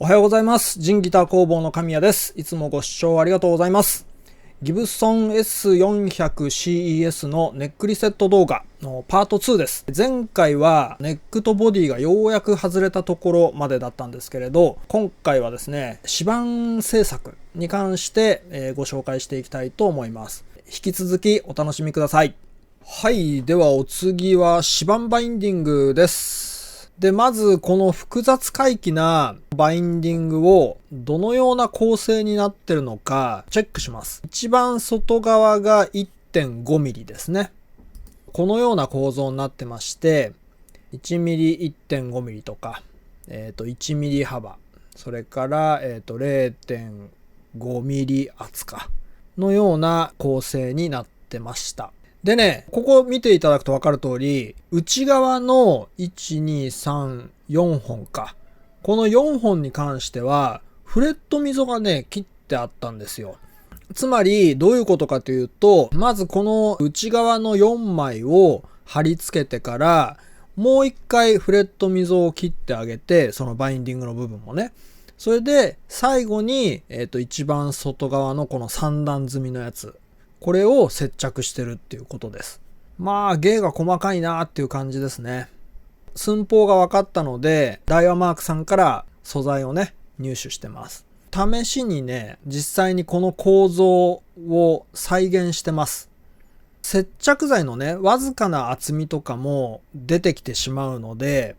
おはようございます。ジンギター工房の神谷です。いつもご視聴ありがとうございます。ギブソン S400CES のネックリセット動画のパート2です。前回はネックとボディがようやく外れたところまでだったんですけれど、今回はですね、指板製作に関してご紹介していきたいと思います。引き続きお楽しみください。はい。ではお次は指板バインディングです。で、まずこの複雑回帰なバインディングをどのような構成になってるのかチェックします。一番外側が 1.5 ミリですね。このような構造になってまして、1ミリ、1.5 ミリとか、1ミリ幅、それから、0.5 ミリ厚かのような構成になってました。でね、ここ見ていただくと分かる通り、内側の1、2、3、4本か。この4本に関しては、フレット溝がね、切ってあったんですよ。つまり、どういうことかというと、まずこの内側の4枚を貼り付けてから、もう一回フレット溝を切ってあげて、そのバインディングの部分もね。それで、最後に、一番外側のこの3段積みのやつ。これを接着してるっていうことです。まあ芸が細かいなっていう感じですね。寸法が分かったのでダイワマークさんから素材をね入手してます。試しにね実際にこの構造を再現してます。接着剤のねわずかな厚みとかも出てきてしまうので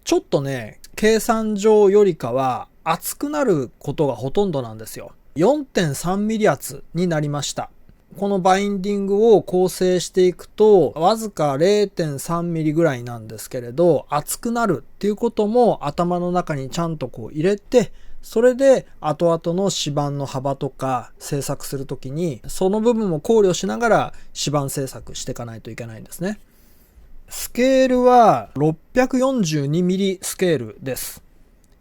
ちょっとね計算上よりかは厚くなることがほとんどなんですよ。 4.3 ミリ厚になりました。このバインディングを構成していくとわずか 0.3 ミリぐらいなんですけれど厚くなるっていうことも頭の中にちゃんとこう入れてそれで後々の指板の幅とか製作するときにその部分も考慮しながら指板製作していかないといけないんですね。スケールは 642 ミリスケールです。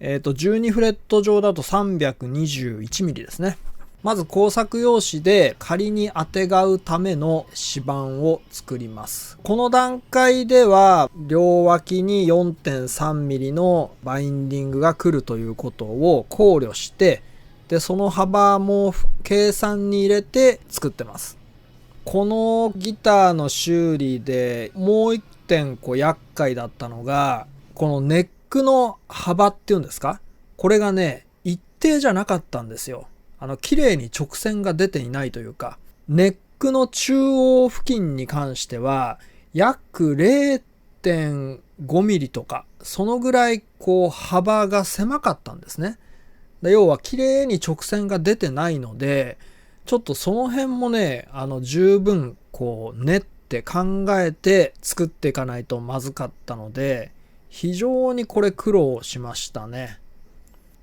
12フレット上だと321ミリですね。まず工作用紙で仮にあてがうための指板を作ります。この段階では両脇に 4.3 ミリのバインディングが来るということを考慮して、でその幅も計算に入れて作ってます。このギターの修理でもう一点厄介だったのがこのネックの幅っていうんですか、これがね一定じゃなかったんですよ。綺麗に直線が出ていないというか、ネックの中央付近に関しては約 0.5 ミリとかそのぐらい幅が狭かったんですね。要は綺麗に直線が出てないのでちょっとその辺もね十分練って考えて作っていかないとまずかったので非常にこれ苦労しましたね。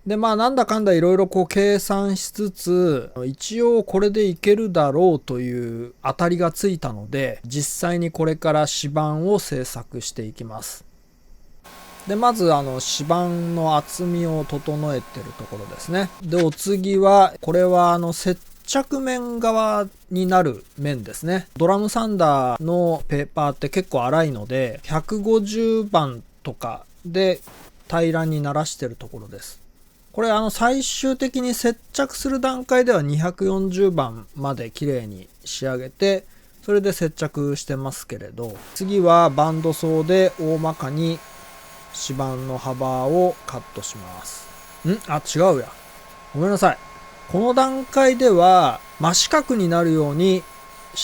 でなんだかんだいろいろ計算しつつ一応これでいけるだろうという当たりがついたので実際にこれから指板を製作していきます。でまず指板の厚みを整えてるところですね。でお次はこれは接着面側になる面ですね。ドラムサンダーのペーパーって結構粗いので150番とかで平らにならしてるところです。これ最終的に接着する段階では240番まで綺麗に仕上げてそれで接着してますけれど、次はバンドソーで大まかに指板の幅をカットします。違うや、ごめんなさい。この段階では真四角になるように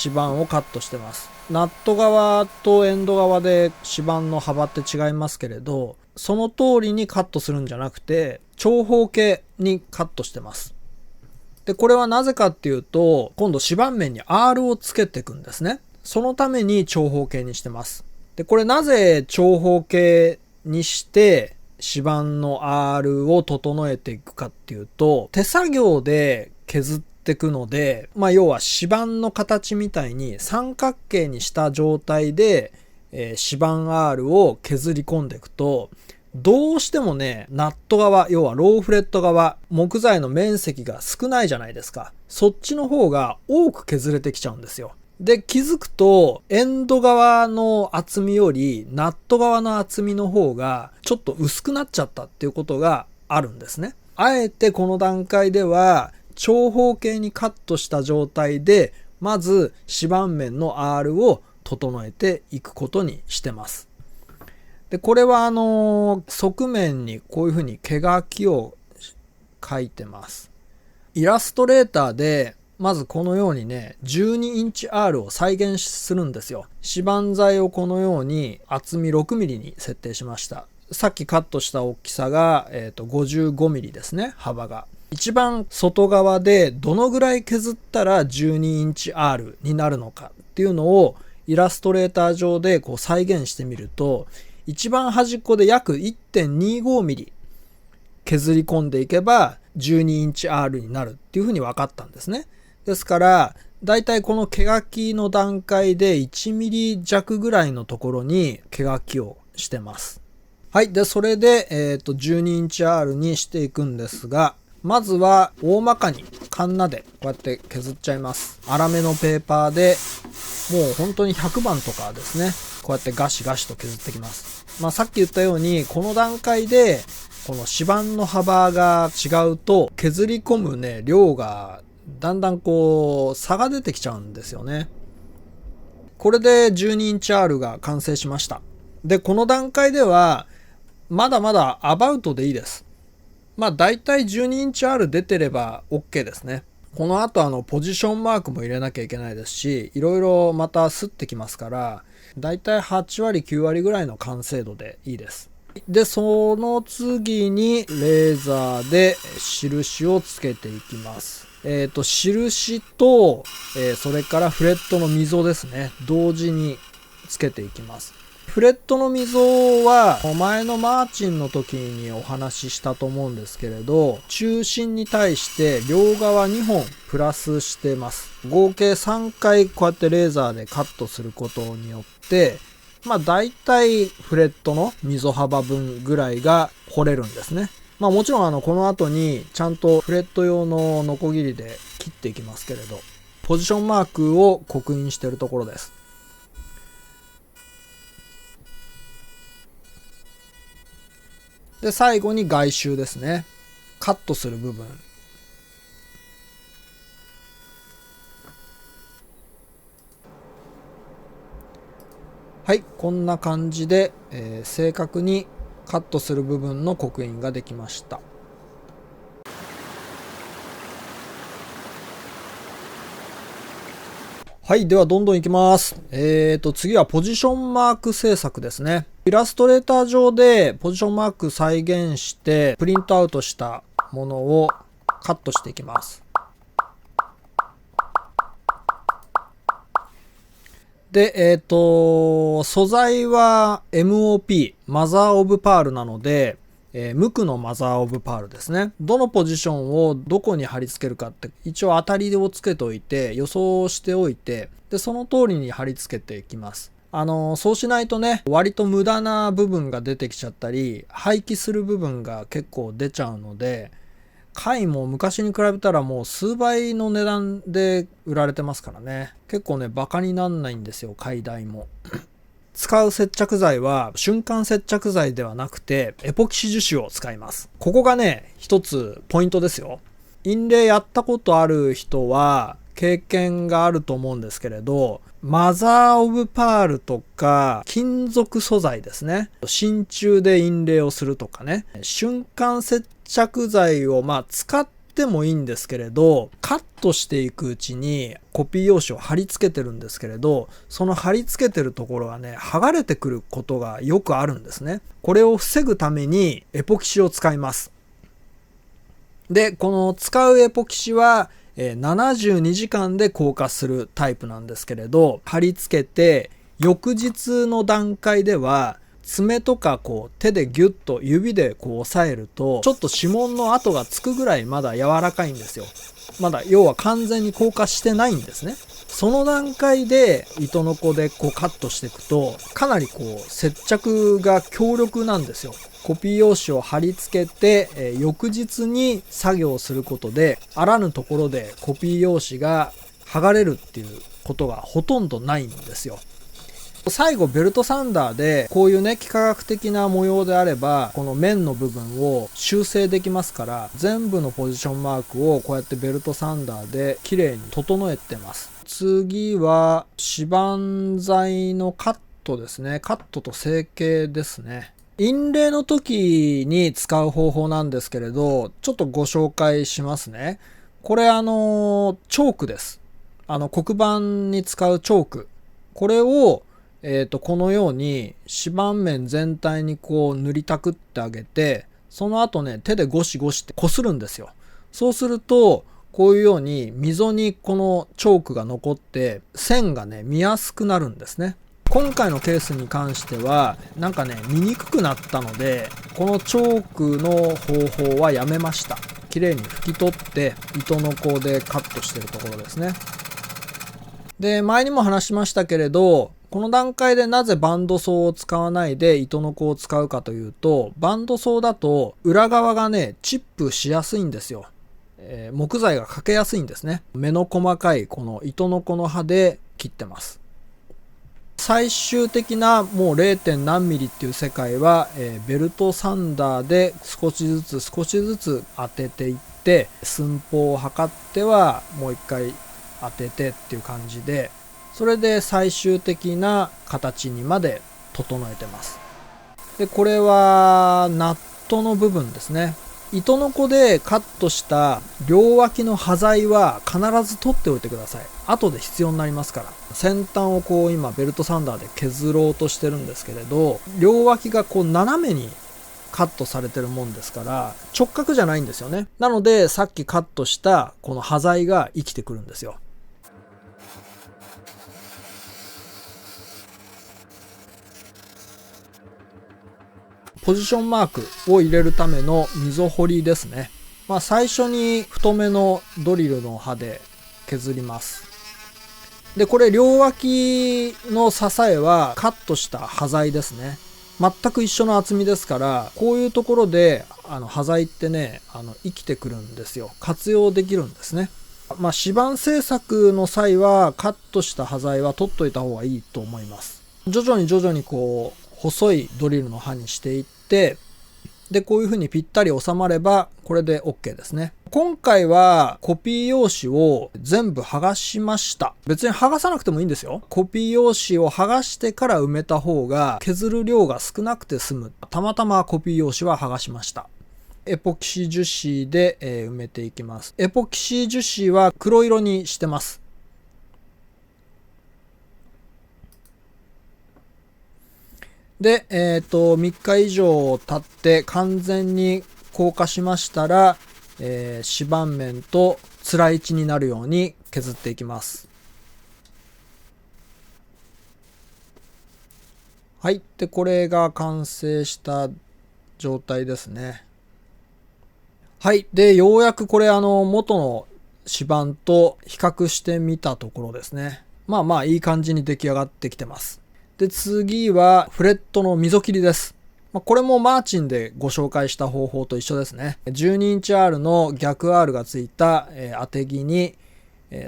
指板をカットしてます。ナット側とエンド側で指板の幅って違いますけれどその通りにカットするんじゃなくて長方形にカットしてます。でこれはなぜかっていうと今度指板面に R をつけていくんですね。そのために長方形にしてます。でこれなぜ長方形にして指板の R を整えていくかっていうと手作業で削っていくので要は指板の形みたいに三角形にした状態で指板 R を削り込んでいくとどうしてもねナット側要はローフレット側木材の面積が少ないじゃないですか。そっちの方が多く削れてきちゃうんですよ。で気づくとエンド側の厚みよりナット側の厚みの方がちょっと薄くなっちゃったっていうことがあるんですね。あえてこの段階では長方形にカットした状態でまず指板面の R を整えていくことにしてます。でこれは側面にこういうふうに毛書きを書いてます。イラストレーターでまずこのようにね12インチ R を再現するんですよ。指板材をこのように厚み 6mm に設定しました。さっきカットした大きさが、55mm ですね、幅が。一番外側でどのぐらい削ったら12インチ R になるのかっていうのをイラストレーター上でこう再現してみると、一番端っこで約 1.25mm 削り込んでいけば12インチ R になるっていうふうに分かったんですね。ですからだいたいこの毛書きの段階で 1mm 弱ぐらいのところに毛書きをしてます。はい。でそれで、12インチ R にしていくんですが、まずは大まかにカンナでこうやって削っちゃいます。粗めのペーパーでもう本当に100番とかですね、こうやってガシガシと削ってきます。さっき言ったようにこの段階でこの指板の幅が違うと削り込むね量がだんだんこう差が出てきちゃうんですよね。これで12インチ R が完成しました。でこの段階ではまだまだアバウトでいいです。だいたい12インチ R 出てれば OK ですね。この後ポジションマークも入れなきゃいけないですし、いろいろまたすってきますから、だいたい8割9割ぐらいの完成度でいいです。でその次にレーザーで印をつけていきます。印と、それからフレットの溝ですね、同時につけていきます。フレットの溝は前のマーチンの時にお話ししたと思うんですけれど、中心に対して両側2本プラスしてます。合計3回こうやってレーザーでカットすることによってだいたいフレットの溝幅分ぐらいが掘れるんですね。もちろんこの後にちゃんとフレット用のノコギリで切っていきますけれど、ポジションマークを刻印しているところです。で最後に外周ですね、カットする部分。はい、こんな感じで、正確にカットする部分の刻印ができました。はい。ではどんどんいきます。次はポジションマーク制作ですね。イラストレーター上でポジションマーク再現してプリントアウトしたものをカットしていきます。で、素材は MOP、マザーオブパールなので、無垢のマザーオブパールですね。どのポジションをどこに貼り付けるかって一応当たりをつけておいて予想しておいて、でその通りに貼り付けていきます。そうしないとね、割と無駄な部分が出てきちゃったり廃棄する部分が結構出ちゃうので、貝も昔に比べたらもう数倍の値段で売られてますからね。結構ねバカになんないんですよ、貝代も。使う接着剤は瞬間接着剤ではなくてエポキシ樹脂を使います。ここがね一つポイントですよ。印泥やったことある人は経験があると思うんですけれど、マザーオブパールとか金属素材ですね、真鍮で印泥をするとかね、瞬間接着剤を使ってもいいんですけれど、カットしていくうちにコピー用紙を貼り付けてるんですけれど、その貼り付けてるところはね剥がれてくることがよくあるんですね。これを防ぐためにエポキシを使います。でこの使うエポキシは72時間で硬化するタイプなんですけれど、貼り付けて翌日の段階では爪とか手でギュッと指で押さえるとちょっと指紋の跡がつくぐらいまだ柔らかいんですよ。まだ要は完全に硬化してないんですね。その段階で糸のこでカットしていくとかなり接着が強力なんですよ。コピー用紙を貼り付けて、翌日に作業することであらぬところでコピー用紙が剥がれるっていうことがほとんどないんですよ。最後ベルトサンダーでこういうね幾何学的な模様であればこの面の部分を修正できますから、全部のポジションマークをこうやってベルトサンダーで綺麗に整えてます。次は指板材のカットですね。カットと成形ですね。印泥の時に使う方法なんですけれど、ちょっとご紹介しますね。これチョークです。黒板に使うチョーク。これをこのように指板面全体にこう塗りたくってあげて、その後ね、手でゴシゴシって擦るんですよ。そうすると、こういうように溝にこのチョークが残って線がね、見やすくなるんですね。今回のケースに関しては、なんかね、見にくくなったので、このチョークの方法はやめました。綺麗に拭き取って糸のこでカットしてるところですね。で、前にも話しましたけれど、この段階でなぜバンドソーを使わないで糸のこを使うかというと、バンドソーだと裏側がね、チップしやすいんですよ。木材がかけやすいんですね。目の細かいこの糸のこの刃で切ってます。最終的なもう 0. 何ミリっていう世界は、ベルトサンダーで少しずつ当てていって、寸法を測ってはもう一回当ててっていう感じで、それで最終的な形にまで整えてます。で、これはナットの部分ですね。糸のこでカットした両脇の端材は必ず取っておいてください。後で必要になりますから。先端をこう今ベルトサンダーで削ろうとしてるんですけれど、両脇がこう斜めにカットされてるもんですから直角じゃないんですよね。なのでさっきカットしたこの端材が生きてくるんですよ。ポジションマークを入れるための溝彫りですね。最初に太めのドリルの刃で削ります。で、これ両脇の支えはカットした端材ですね。全く一緒の厚みですから、こういうところで端材ってね、生きてくるんですよ。活用できるんですね。指板製作の際はカットした端材は取っといた方がいいと思います。徐々にこう細いドリルの刃にしていって、でこういう風にぴったり収まればこれで OK ですね。今回はコピー用紙を全部剥がしました。別に剥がさなくてもいいんですよ。コピー用紙を剥がしてから埋めた方が削る量が少なくて済む。たまたまコピー用紙は剥がしました。エポキシ樹脂で埋めていきます。エポキシ樹脂は黒色にしてます。で、3日以上経って完全に硬化しましたら、指板面とつらい位置になるように削っていきます。はい。で、これが完成した状態ですね。はい。で、ようやくこれ元の指板と比較してみたところですね。いい感じに出来上がってきてます。で、次はフレットの溝切りです。これもマーチンでご紹介した方法と一緒ですね。12インチ R の逆 R がついた当て木に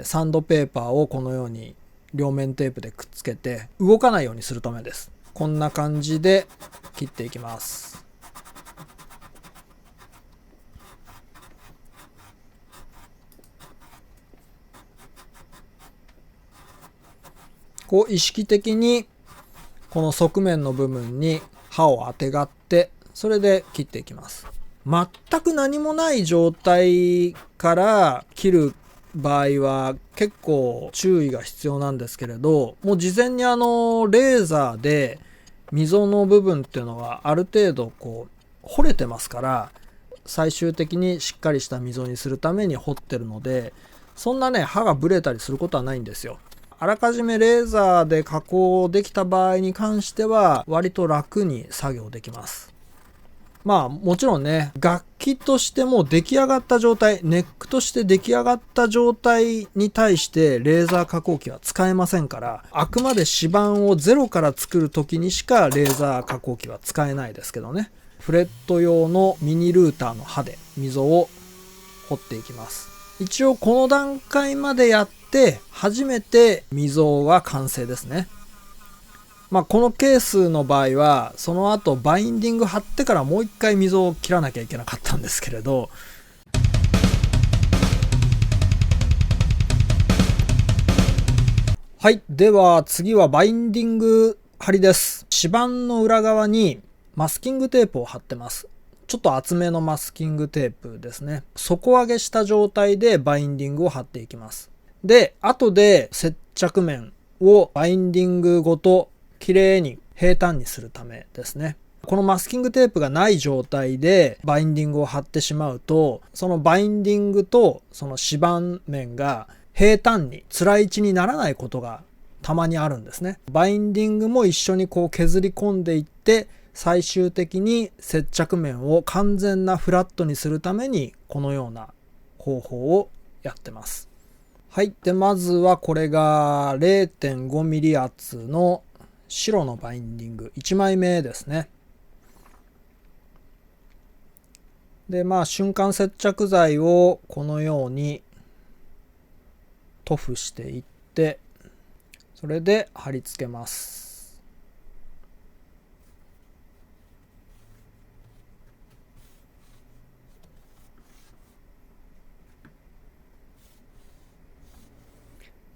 サンドペーパーをこのように両面テープでくっつけて動かないようにするためです。こんな感じで切っていきます。こう意識的にこの側面の部分に刃をあてがってそれで切っていきます。全く何もない状態から切る場合は結構注意が必要なんですけれど、もう事前にレーザーで溝の部分っていうのはある程度こう掘れてますから、最終的にしっかりした溝にするために掘ってるので、そんなね刃がブレたりすることはないんですよ。あらかじめレーザーで加工できた場合に関しては割と楽に作業できます。もちろんね、楽器としても出来上がった状態、ネックとして出来上がった状態に対してレーザー加工機は使えませんから、あくまで指板をゼロから作る時にしかレーザー加工機は使えないですけどね。フレット用のミニルーターの刃で溝を掘っていきます。一応この段階までやって初めて溝は完成ですね。このケースの場合はその後バインディング貼ってからもう一回溝を切らなきゃいけなかったんですけれど、はい。では次はバインディング貼りです。指板の裏側にマスキングテープを貼ってます。ちょっと厚めのマスキングテープですね。底上げした状態でバインディングを貼っていきます。で、後で接着面をバインディングごときれいに平坦にするためですね。このマスキングテープがない状態でバインディングを貼ってしまうと、そのバインディングとその指板面が平坦に辛い位置にならないことがたまにあるんですね。バインディングも一緒に削り込んでいって、最終的に接着面を完全なフラットにするためにこのような方法をやってます。はい。で、まずはこれが 0.5 ミリ厚の白のバインディング1枚目ですね。で、瞬間接着剤をこのように塗布していって、それで貼り付けます。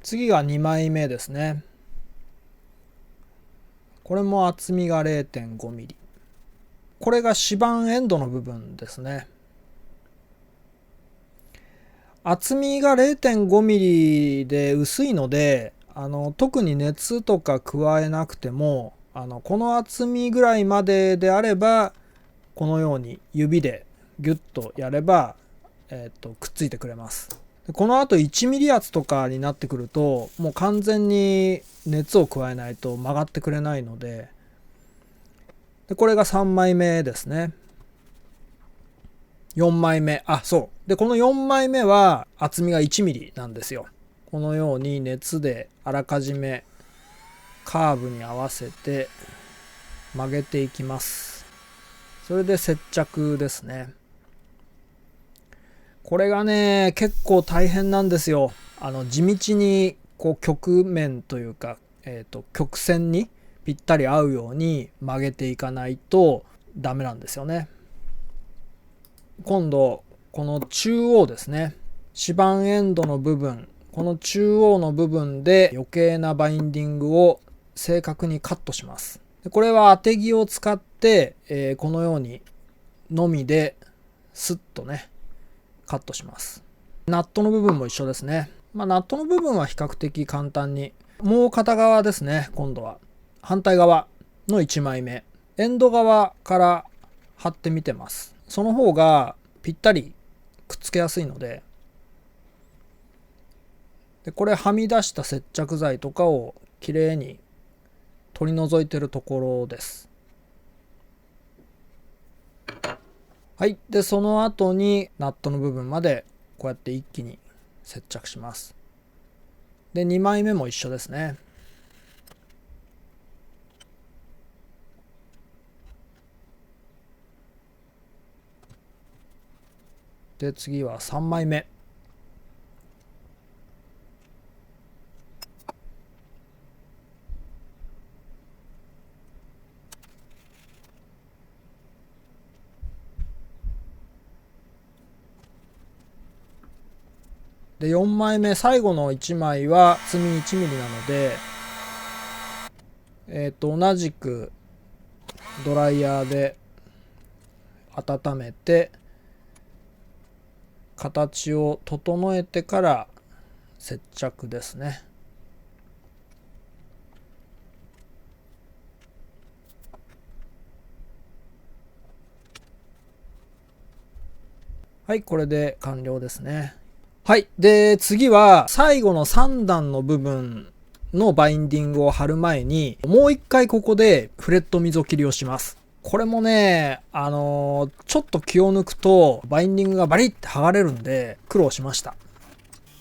次が2枚目ですね。これも厚みが 0.5 ミリ。これが指板エンドの部分ですね。厚みが 0.5 ミリで薄いので、特に熱とか加えなくても、この厚みぐらいまでであれば、このように指でギュッとやれば、くっついてくれます。この後1ミリ厚とかになってくると、もう完全に熱を加えないと曲がってくれないので、これが3枚目ですね。4枚目。そう。で、この4枚目は厚みが1ミリなんですよ。このように熱であらかじめカーブに合わせて曲げていきます。それで接着ですね。これがね、結構大変なんですよ。地道に曲面というか、曲線にぴったり合うように曲げていかないとダメなんですよね。今度、この中央ですね。指板エンドの部分、この中央の部分で余計なバインディングを正確にカットします。これは当て木を使って、このようにのみでスッとね、カットします。ナットの部分も一緒ですね。ナットの部分は比較的簡単に。もう片側ですね、今度は。反対側の1枚目。エンド側から貼ってみてます。その方がぴったりくっつけやすいので、これはみ出した接着剤とかをきれいに取り除いているところです。はい。で、その後にナットの部分までこうやって一気に接着します。で、2枚目も一緒ですね。で、次は3枚目。で、4枚目、最後の1枚は厚み1ミリなので、同じくドライヤーで温めて、形を整えてから接着ですね。はい、これで完了ですね。はい。で、次は最後の3段の部分のバインディングを貼る前に、もう一回ここでフレット溝切りをします。これもね、ちょっと気を抜くとバインディングがバリッて剥がれるんで苦労しました。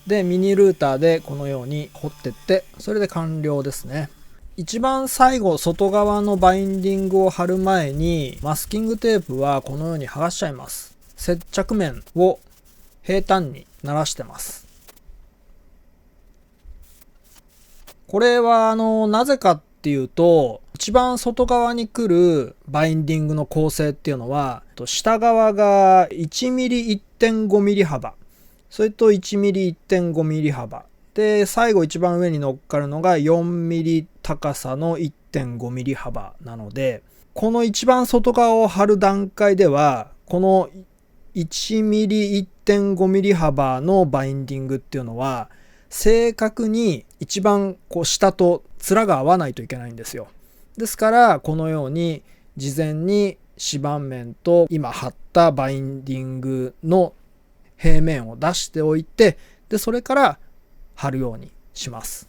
で、ミニルーターでこのように掘ってって、それで完了ですね。一番最後、外側のバインディングを貼る前に、マスキングテープはこのように剥がしちゃいます。接着面を平坦にならしてます。これはなぜかっていうと、一番外側に来るバインディングの構成っていうのは、下側が 1mm1.5mm 幅、それと 1mm1.5mm 幅で、最後一番上に乗っかるのが 4mm 高さの 1.5mm 幅なので、この一番外側を貼る段階ではこの 1mm1.5mm 幅のバインディングっていうのは正確に一番下と面が合わないといけないんですよ。ですからこのように事前に指板面と今貼ったバインディングの平面を出しておいて、でそれから貼るようにします。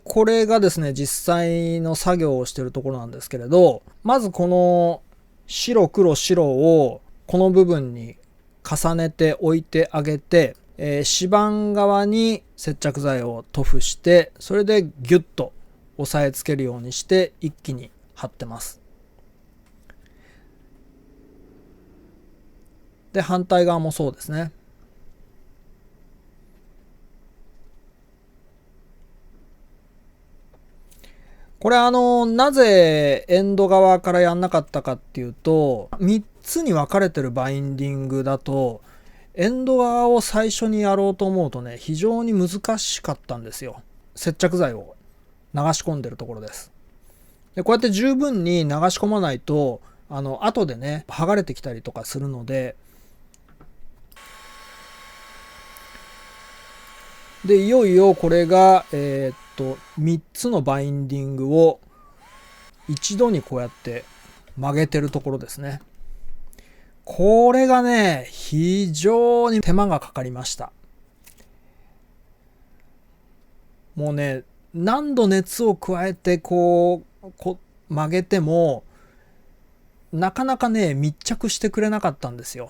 これがですね、実際の作業をしているところなんですけれど、まずこの白黒白をこの部分に重ねて置いてあげて、指板側に接着剤を塗布して、それでギュッと押さえつけるようにして一気に貼ってます。で、反対側もそうですね。これなぜエンド側からやんなかったかっていうと、3つに分かれてるバインディングだと、エンド側を最初にやろうと思うとね、非常に難しかったんですよ。接着剤を流し込んでるところです。で、こうやって十分に流し込まないと、後でね、剥がれてきたりとかするので、で、いよいよこれが、3つのバインディングを一度にこうやって曲げてるところですね。これがね、非常に手間がかかりました。もうね、何度熱を加えてこう曲げても、なかなかね、密着してくれなかったんですよ。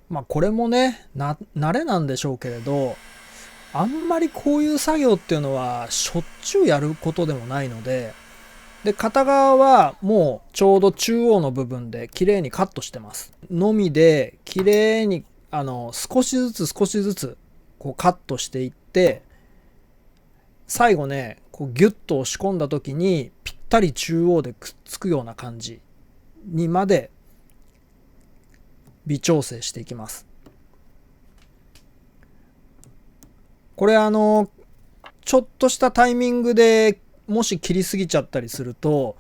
まあこれもね、慣れなんでしょうけれど、あんまりこういう作業っていうのはしょっちゅうやることでもないので、で、片側はもうちょうど中央の部分で綺麗にカットしてます。のみで綺麗に少しずつこうカットしていって、最後ね、こうギュッと押し込んだ時にぴったり中央でくっつくような感じにまで微調整していきます。これちょっとしたタイミングでもし切りすぎちゃったりすると、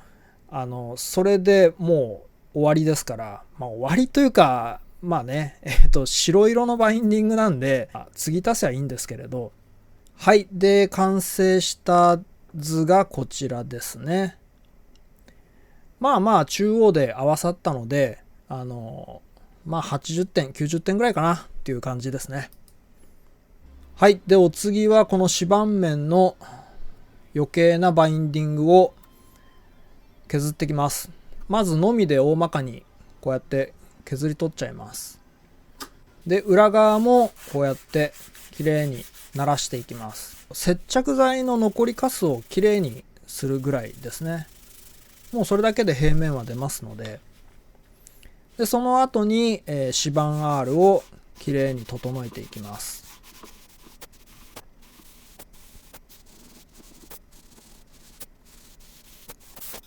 それでもう終わりですから、まあ終わりというか、まあね、白色のバインディングなんで、継ぎ足せばいいんですけれど、はい。で、完成した図がこちらですね。まあまあ中央で合わさったので、まあ80点、90点ぐらいかなっていう感じですね。はい。で、お次はこの指板面の余計なバインディングを削ってきます。まずのみで大まかにこうやって削り取っちゃいます。で、裏側もこうやってきれいにならしていきます。接着剤の残りカスをきれいにするぐらいですね。もうそれだけで平面は出ますので。で、その後に、指板 R をきれいに整えていきます。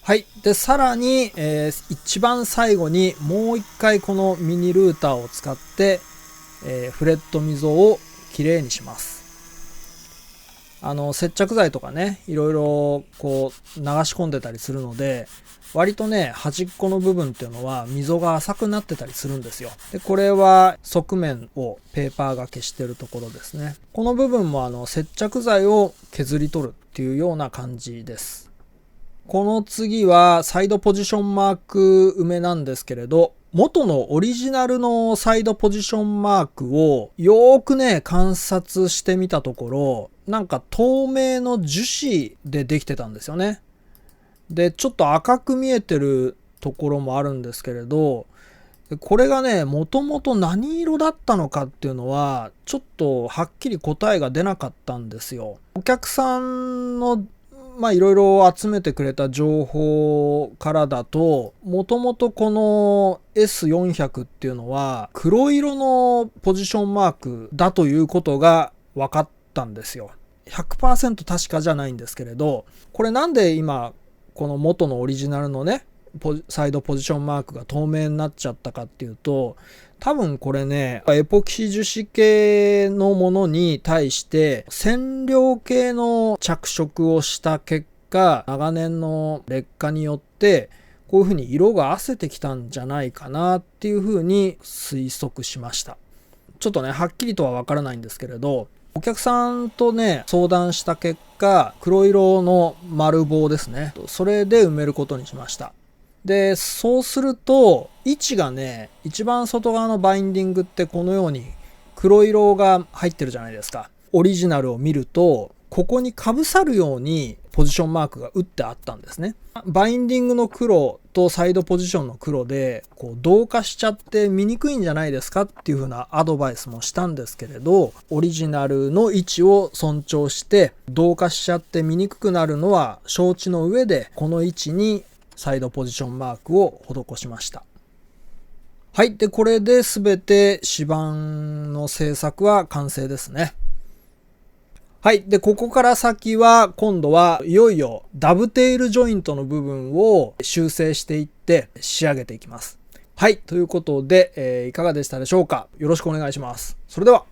はい。で、さらに、一番最後にもう一回このミニルーターを使って、フレット溝をきれいにします。接着剤とかね、いろいろこう流し込んでたりするので、割とね、端っこの部分っていうのは溝が浅くなってたりするんですよ。で、これは側面をペーパーが消してるところですね。この部分も接着剤を削り取るっていうような感じです。この次はサイドポジションマーク埋めなんですけれど、元のオリジナルのサイドポジションマークをよーくね、観察してみたところ、なんか透明の樹脂でできてたんですよね。で、ちょっと赤く見えてるところもあるんですけれど、これがね、もともと何色だったのかっていうのは、ちょっとはっきり答えが出なかったんですよ。お客さんのまあいろいろ集めてくれた情報からだと、もともとこの S400 っていうのは黒色のポジションマークだということが分かったんですよ。100% 確かじゃないんですけれど、これなんで今この元のオリジナルのねサイドポジションマークが透明になっちゃったかっていうと、多分これねエポキシ樹脂系のものに対して染料系の着色をした結果、長年の劣化によってこういう風に色が褪せてきたんじゃないかなっていう風に推測しました。ちょっとねはっきりとはわからないんですけれど、お客さんとね相談した結果、黒色の丸棒ですね、それで埋めることにしました。でそうすると位置がね、一番外側のバインディングってこのように黒色が入ってるじゃないですか。オリジナルを見るとここにかぶさるようにポジションマークが打ってあったんですね。バインディングの黒とサイドポジションの黒でこう同化しちゃって見にくいんじゃないですかっていう風なアドバイスもしたんですけれど、オリジナルの位置を尊重して同化しちゃって見にくくなるのは承知の上で、この位置にサイドポジションマークを施しました。はい。で、これで全て指板の製作は完成ですね。はい。で、ここから先は、今度はいよいよダブテールジョイントの部分を修正していって仕上げていきます。はい。ということで、いかがでしたでしょうか。よろしくお願いします。それでは。